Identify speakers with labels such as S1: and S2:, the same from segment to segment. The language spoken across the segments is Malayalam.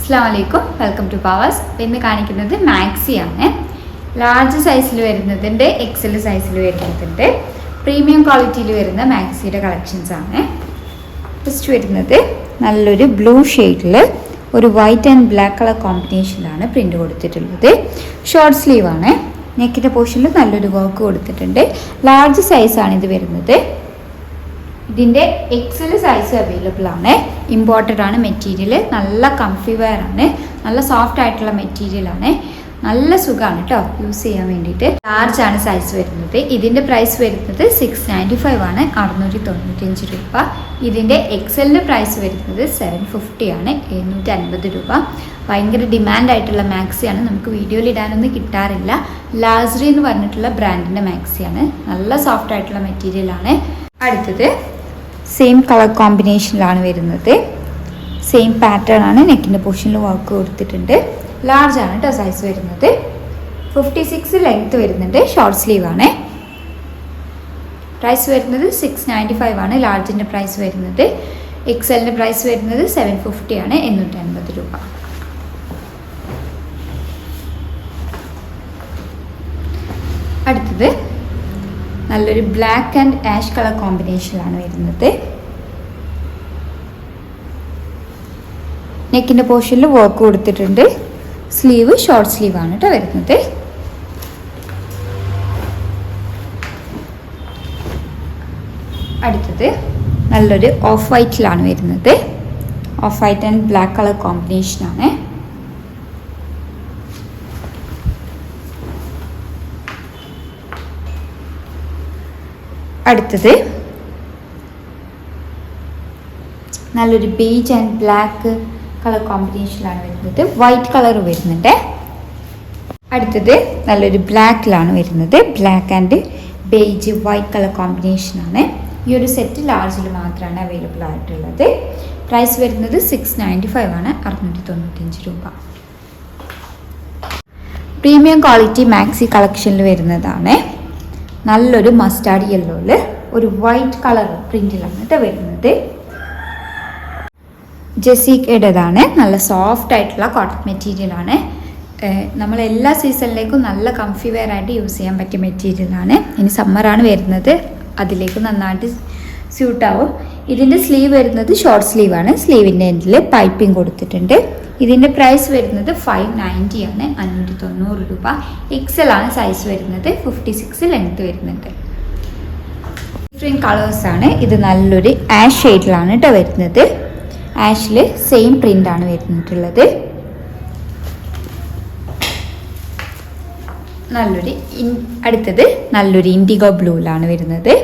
S1: അസ്സലാമലൈക്കും, വെൽക്കം ടു പവേഴ്സ്. ഇന്ന് കാണിക്കുന്നത് മാക്സിയാണ്. ലാർജ് സൈസിൽ വരുന്നതുണ്ട്, എക്സൽ സൈസിൽ വരുന്നതുണ്ട്, പ്രീമിയം ക്വാളിറ്റിയിൽ വരുന്ന മാക്സിയുടെ കളക്ഷൻസ് ആണ്. ഫസ്റ്റ് വരുന്നത് നല്ലൊരു ബ്ലൂ ഷെയ്ഡിൽ ഒരു വൈറ്റ് ആൻഡ് ബ്ലാക്ക് കളർ കോമ്പിനേഷനിലാണ് പ്രിൻ്റ് കൊടുത്തിട്ടുള്ളത്. ഷോർട്ട് സ്ലീവ് ആണ്. നെക്കിൻ്റെ പോർഷനിൽ നല്ലൊരു വർക്ക് കൊടുത്തിട്ടുണ്ട്. ലാർജ് സൈസാണ് ഇത് വരുന്നത്. ഇതിൻ്റെ എക്സൽ സൈസ് അവൈലബിൾ ആണ്. ഇമ്പോർട്ടഡ് ആണ് മെറ്റീരിയൽ. നല്ല കംഫി വെയർ ആണ്. നല്ല സോഫ്റ്റ് ആയിട്ടുള്ള മെറ്റീരിയലാണ്. നല്ല സുഖമാണ് കേട്ടോ യൂസ് ചെയ്യാൻ വേണ്ടിയിട്ട്. ലാർജ് ആണ് സൈസ് വരുന്നത്. ഇതിൻ്റെ പ്രൈസ് വരുന്നത് 695 ആണ്, 695 രൂപ. ഇതിൻ്റെ എക്സലിൻ്റെ പ്രൈസ് വരുന്നത് 750 ആണ്, 750 രൂപ. ഭയങ്കര ഡിമാൻഡായിട്ടുള്ള മാക്സിയാണ്. നമുക്ക് വീഡിയോയിൽ ഇടാനൊന്നും കിട്ടാറില്ല. ലാസ്രി എന്ന് പറഞ്ഞിട്ടുള്ള ബ്രാൻഡിൻ്റെ മാക്സിയാണ്. നല്ല സോഫ്റ്റ് ആയിട്ടുള്ള മെറ്റീരിയലാണ്. അടുത്തത് സെയിം കളർ കോമ്പിനേഷനിലാണ് വരുന്നത്. സെയിം പാറ്റേൺ ആണ്. നെക്കിൻ്റെ പോർഷനിൽ വർക്ക് കൊടുത്തിട്ടുണ്ട്. ലാർജ് ആണ് കേട്ടോ സൈസ് വരുന്നത്. 56 ലെങ്ത് വരുന്നുണ്ട്. ഷോർട്ട് സ്ലീവ് ആണ്. പ്രൈസ് വരുന്നത് 695 ആണ്. ലാർജിൻ്റെ പ്രൈസ് വരുന്നത്. എക്സലിൻ്റെ പ്രൈസ് വരുന്നത് 750 ആണ്, 850 രൂപ. അടുത്തത് നല്ലൊരു ബ്ലാക്ക് ആൻഡ് ആഷ് കളർ കോമ്പിനേഷനിലാണ് വരുന്നത്. നെക്കിൻ്റെ പോർഷനിൽ വർക്ക് കൊടുത്തിട്ടുണ്ട്. സ്ലീവ് ഷോർട്ട് സ്ലീവ് ആണ് കേട്ടോ വരുന്നത്. അടുത്തത് നല്ലൊരു ഓഫ് വൈറ്റിലാണ് വരുന്നത്. Of white and black colour കോമ്പിനേഷനാണ്. അടുത്തത് നല്ലൊരു ബേജ് ആൻഡ് ബ്ലാക്ക് കളർ കോമ്പിനേഷനിലാണ് വരുന്നത്. വൈറ്റ് കളർ വരുന്നുണ്ട്. അടുത്തത് നല്ലൊരു ബ്ലാക്കിലാണ് വരുന്നത്. Black and beige white colour കോമ്പിനേഷനാണ്. ഈ ഒരു സെറ്റ് ലാർജിൽ മാത്രമാണ് അവൈലബിൾ ആയിട്ടുള്ളത്. പ്രൈസ് വരുന്നത് 695 ആണ്, 695 രൂപ. പ്രീമിയം ക്വാളിറ്റി മാക്സി കളക്ഷനിൽ വരുന്നതാണ്. നല്ലൊരു മസ്റ്റാർഡ് യെല്ലോയിൽ ഒരു വൈറ്റ് കളർ പ്രിന്റിലാണ് കേട്ടോ വരുന്നത്. ജെസിക്കയുടേതാണ്. നല്ല സോഫ്റ്റ് ആയിട്ടുള്ള കോട്ടൺ മെറ്റീരിയലാണ്. നമ്മൾ എല്ലാ സീസണിലേക്കും നല്ല കംഫി വെയർ ആയിട്ട് യൂസ് ചെയ്യാൻ പറ്റിയ മെറ്റീരിയലാണ്. ഇനി സമ്മറാണ് വരുന്നത്, അതിലേക്ക് നന്നായിട്ട് സ്യൂട്ടാവും. ഇതിൻ്റെ സ്ലീവ് വരുന്നത് ഷോർട്ട് സ്ലീവാണ്. സ്ലീവിൻ്റെ എൻഡിൽ പൈപ്പിംഗ് കൊടുത്തിട്ടുണ്ട്. ഇതിൻ്റെ പ്രൈസ് വരുന്നത് 590 ആണ്, 590 രൂപ. എക്സൽ ആണ് സൈസ് വരുന്നത്. 56 ലെങ്ത് വരുന്നുണ്ട്. ഡിഫറെൻറ്റ് കളേഴ്സാണ്. ഇത് നല്ലൊരു ആഷ് ഷെയ്ഡിലാണ് കേട്ടോ വരുന്നത്. ആഷിൽ സെയിം പ്രിൻ്റാണ് വരുന്നിട്ടുള്ളത്. അടുത്തത് നല്ലൊരു ഇൻഡിഗോ ബ്ലൂവിലാണ് വരുന്നത്.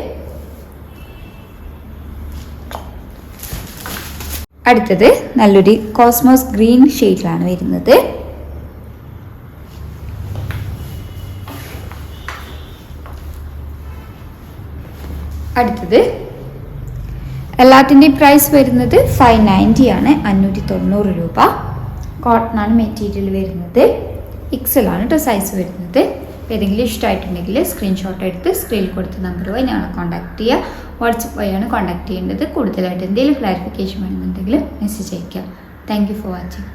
S1: അടുത്തത് നല്ലൊരു കോസ്മോസ് ഗ്രീൻ ഷെയ്ഡിലാണ് വരുന്നത്. അടുത്തത് എല്ലാത്തിൻ്റെയും പ്രൈസ് വരുന്നത് 590 ആണ്, 590 രൂപ. കോട്ടൺ ആണ് മെറ്റീരിയൽ വരുന്നത്. എക്സലാണ് കേട്ടോ സൈസ് വരുന്നത്. ഏതെങ്കിലും ഇഷ്ടമായിട്ടുണ്ടെങ്കിൽ സ്ക്രീൻഷോട്ട് എടുത്ത് സ്ക്രീനിൽ കൊടുത്ത നമ്പർ വഴി ഞങ്ങളെ കോൺടാക്ട് ചെയ്യുക. വാട്സപ്പ് വഴിയാണ് കോൺടാക്ട് ചെയ്യേണ്ടത്. കൂടുതലായിട്ട് എന്തെങ്കിലും ക്ലാരിഫിക്കേഷൻ വേണമെന്നുണ്ടെങ്കിൽ മെസ്സേജ് അയയ്ക്കുക. Thank you for watching.